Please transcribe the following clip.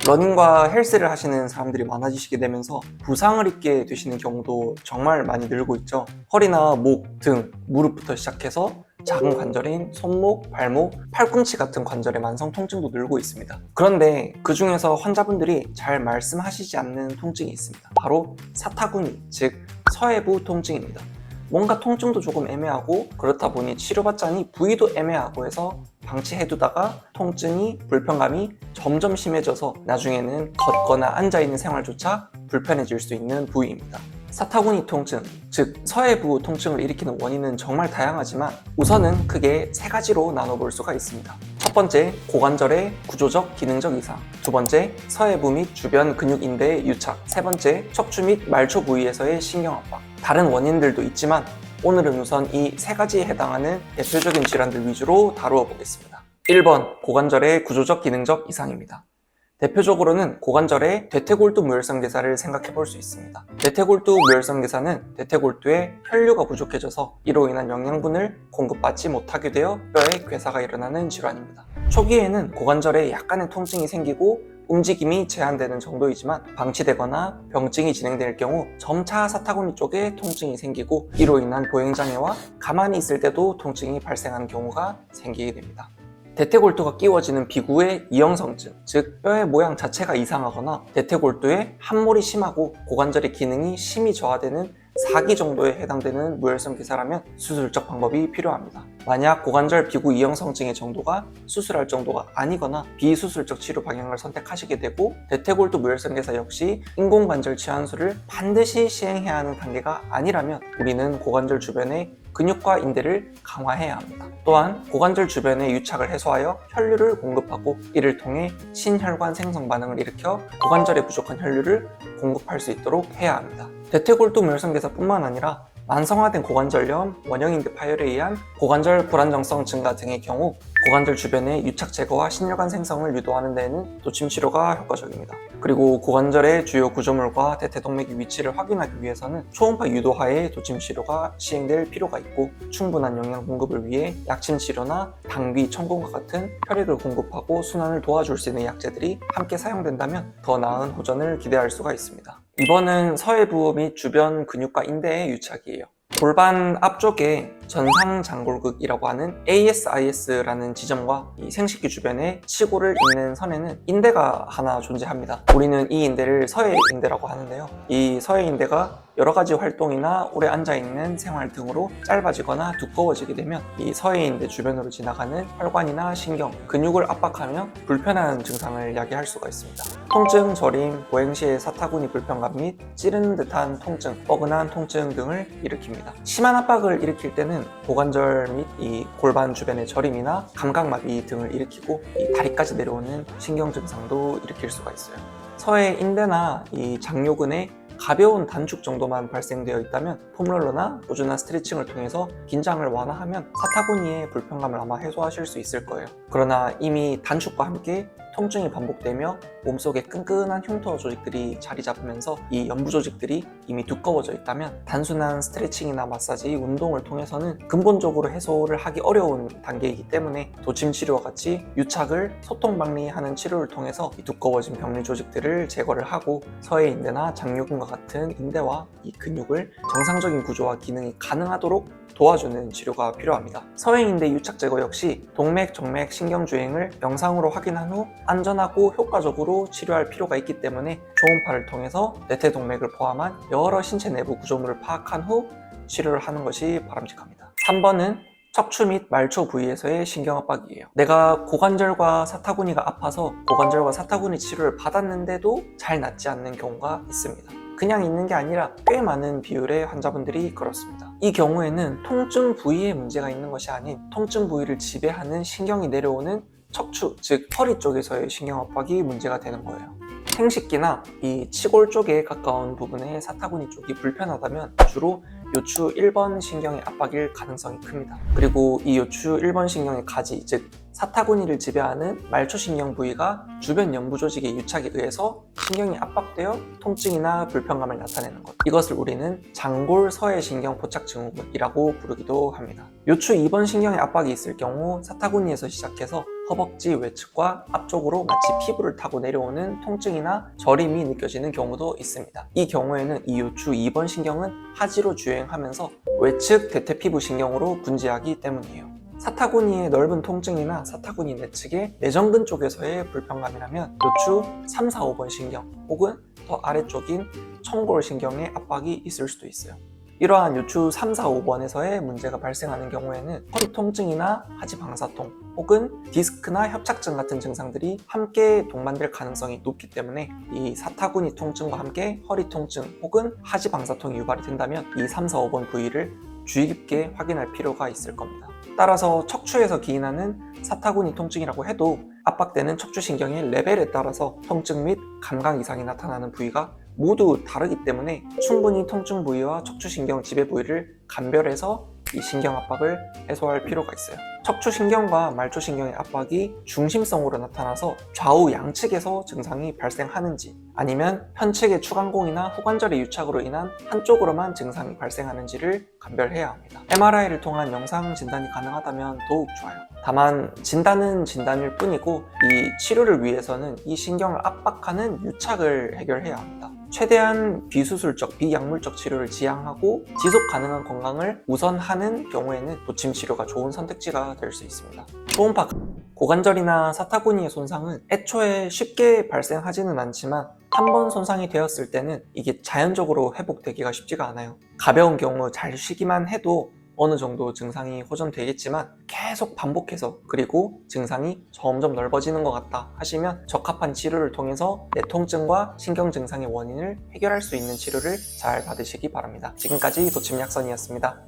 러닝과 헬스를 하시는 사람들이 많아지시게 되면서 부상을 입게 되시는 경우도 정말 많이 늘고 있죠. 허리나 목, 등, 무릎부터 시작해서 작은 관절인 손목, 발목, 팔꿈치 같은 관절의 만성 통증도 늘고 있습니다. 그런데 그 중에서 환자분들이 잘 말씀하시지 않는 통증이 있습니다. 바로 사타구니, 즉 서해부 통증입니다. 뭔가 통증도 조금 애매하고 그렇다 보니 치료받자니 부위도 애매하고 해서 방치해두다가 통증이, 불편감이 점점 심해져서 나중에는 걷거나 앉아있는 생활조차 불편해질 수 있는 부위입니다. 사타구니 통증, 즉 서해부 통증을 일으키는 원인은 정말 다양하지만 우선은 크게 세 가지로 나눠볼 수가 있습니다. 첫 번째, 고관절의 구조적, 기능적 이상. 두 번째, 서해부 및 주변 근육인대의 유착. 세 번째, 척추 및 말초 부위에서의 신경압박. 다른 원인들도 있지만 오늘은 우선 이 세 가지에 해당하는 대표적인 질환들 위주로 다루어 보겠습니다. 1번, 고관절의 구조적, 기능적 이상입니다. 대표적으로는 고관절의 대퇴골두 무혈성 괴사를 생각해 볼 수 있습니다. 대퇴골두 무혈성 괴사는 대퇴골두에 혈류가 부족해져서 이로 인한 영양분을 공급받지 못하게 되어 뼈에 괴사가 일어나는 질환입니다. 초기에는 고관절에 약간의 통증이 생기고 움직임이 제한되는 정도이지만 방치되거나 병증이 진행될 경우 점차 사타구니 쪽에 통증이 생기고 이로 인한 보행장애와 가만히 있을 때도 통증이 발생하는 경우가 생기게 됩니다. 대퇴골두가 끼워지는 비구의 이형성증, 즉 뼈의 모양 자체가 이상하거나 대퇴골두에 함몰이 심하고 고관절의 기능이 심히 저하되는 4기 정도에 해당되는 무혈성 괴사라면 수술적 방법이 필요합니다. 만약 고관절 비구 이형성증의 정도가 수술할 정도가 아니거나 비수술적 치료 방향을 선택하시게 되고 대퇴골두 무혈성 괴사 역시 인공관절 치환술을 반드시 시행해야 하는 단계가 아니라면 우리는 고관절 주변의 근육과 인대를 강화해야 합니다. 또한 고관절 주변의 유착을 해소하여 혈류를 공급하고 이를 통해 신혈관 생성 반응을 일으켜 고관절에 부족한 혈류를 공급할 수 있도록 해야 합니다. 대퇴골두 무혈성 괴사뿐만 아니라 만성화된 고관절염, 원형인대 파열에 의한 고관절 불안정성 증가 등의 경우 고관절 주변의 유착 제거와 신혈관 생성을 유도하는 데에는 도침 치료가 효과적입니다. 그리고 고관절의 주요 구조물과 대퇴동맥의 위치를 확인하기 위해서는 초음파 유도하에 도침 치료가 시행될 필요가 있고 충분한 영양 공급을 위해 약침 치료나 당귀, 청공과 같은 혈액을 공급하고 순환을 도와줄 수 있는 약제들이 함께 사용된다면 더 나은 호전을 기대할 수가 있습니다. 2번은 서해부 및 주변 근육과 인대의 유착이에요. 골반 앞쪽에 전상장골극이라고 하는 ASIS라는 지점과 이 생식기 주변에 치골을 잇는 선에는 인대가 하나 존재합니다. 우리는 이 인대를 서해인대라고 하는데요. 이 서해인대가 여러 가지 활동이나 오래 앉아있는 생활 등으로 짧아지거나 두꺼워지게 되면 이 서해인대 주변으로 지나가는 혈관이나 신경, 근육을 압박하며 불편한 증상을 야기할 수가 있습니다. 통증, 저림, 보행 시의 사타구니 불편감 및 찌르는 듯한 통증, 뻐근한 통증 등을 일으킵니다. 심한 압박을 일으킬 때는 고관절 및 이 골반 주변의 저림이나 감각마비 등을 일으키고 이 다리까지 내려오는 신경 증상도 일으킬 수가 있어요. 서해 인대나 이 장요근에 가벼운 단축 정도만 발생되어 있다면 폼롤러나 꾸준한 스트레칭을 통해서 긴장을 완화하면 사타구니의 불편감을 아마 해소하실 수 있을 거예요. 그러나 이미 단축과 함께 통증이 반복되며 몸속에 끈끈한 흉터 조직들이 자리 잡으면서 이 연부 조직들이 이미 두꺼워져 있다면 단순한 스트레칭이나 마사지, 운동을 통해서는 근본적으로 해소를 하기 어려운 단계이기 때문에 도침 치료와 같이 유착을 소통방리하는 치료를 통해서 이 두꺼워진 병리 조직들을 제거를 하고 서해인대나 장요근과 같은 인대와 이 근육을 정상적인 구조와 기능이 가능하도록 도와주는 치료가 필요합니다. 서해인대 유착 제거 역시 동맥, 정맥, 신경주행을 영상으로 확인한 후 안전하고 효과적으로 치료할 필요가 있기 때문에 초음파를 통해서 대퇴동맥을 포함한 여러 신체 내부 구조물을 파악한 후 치료를 하는 것이 바람직합니다. 3번은 척추 및 말초 부위에서의 신경압박이에요. 내가 고관절과 사타구니가 아파서 고관절과 사타구니 치료를 받았는데도 잘 낫지 않는 경우가 있습니다. 그냥 있는 게 아니라 꽤 많은 비율의 환자분들이 그렇습니다. 이 경우에는 통증 부위에 문제가 있는 것이 아닌 통증 부위를 지배하는 신경이 내려오는 척추, 즉 허리 쪽에서의 신경압박이 문제가 되는 거예요. 생식기나 이 치골 쪽에 가까운 부분의 사타구니 쪽이 불편하다면 주로 요추 1번 신경의 압박일 가능성이 큽니다. 그리고 이 요추 1번 신경의 가지, 즉 사타구니를 지배하는 말초신경 부위가 주변 연부 조직의 유착에 의해서 신경이 압박되어 통증이나 불편감을 나타내는 것. 이것을 우리는 장골서해신경 포착증후군이라고 부르기도 합니다. 요추 2번 신경의 압박이 있을 경우 사타구니에서 시작해서 허벅지 외측과 앞쪽으로 마치 피부를 타고 내려오는 통증이나 저림이 느껴지는 경우도 있습니다. 이 경우에는 이 요추 2번 신경은 하지로 주행하면서 외측 대퇴피부 신경으로 분지하기 때문이에요. 사타구니의 넓은 통증이나 사타구니 내측의 내전근 쪽에서의 불편감이라면 요추 3, 4, 5번 신경 혹은 더 아래쪽인 청골신경의 압박이 있을 수도 있어요. 이러한 요추 3, 4, 5번에서의 문제가 발생하는 경우에는 허리 통증이나 하지 방사통 혹은 디스크나 협착증 같은 증상들이 함께 동반될 가능성이 높기 때문에 이 사타구니 통증과 함께 허리 통증 혹은 하지 방사통이 유발이 된다면 이 3, 4, 5번 부위를 주의 깊게 확인할 필요가 있을 겁니다. 따라서 척추에서 기인하는 사타구니 통증이라고 해도 압박되는 척추신경의 레벨에 따라서 통증 및 감각 이상이 나타나는 부위가 모두 다르기 때문에 충분히 통증 부위와 척추신경 지배 부위를 감별해서 이 신경 압박을 해소할 필요가 있어요. 척추신경과 말초신경의 압박이 중심성으로 나타나서 좌우 양측에서 증상이 발생하는지 아니면 편측의 추간공이나 후관절의 유착으로 인한 한쪽으로만 증상이 발생하는지를 감별해야 합니다. MRI를 통한 영상 진단이 가능하다면 더욱 좋아요. 다만 진단은 진단일 뿐이고 이 치료를 위해서는 이 신경을 압박하는 유착을 해결해야 합니다. 최대한 비수술적, 비약물적 치료를 지향하고 지속 가능한 건강을 우선하는 경우에는 도침 치료가 좋은 선택지가 될 수 있습니다. 초음파 고관절이나 사타구니의 손상은 애초에 쉽게 발생하지는 않지만 한 번 손상이 되었을 때는 이게 자연적으로 회복되기가 쉽지가 않아요. 가벼운 경우 잘 쉬기만 해도 어느 정도 증상이 호전되겠지만 계속 반복해서 그리고 증상이 점점 넓어지는 것 같다 하시면 적합한 치료를 통해서 내 통증과 신경 증상의 원인을 해결할 수 있는 치료를 잘 받으시기 바랍니다. 지금까지 도침약선이었습니다.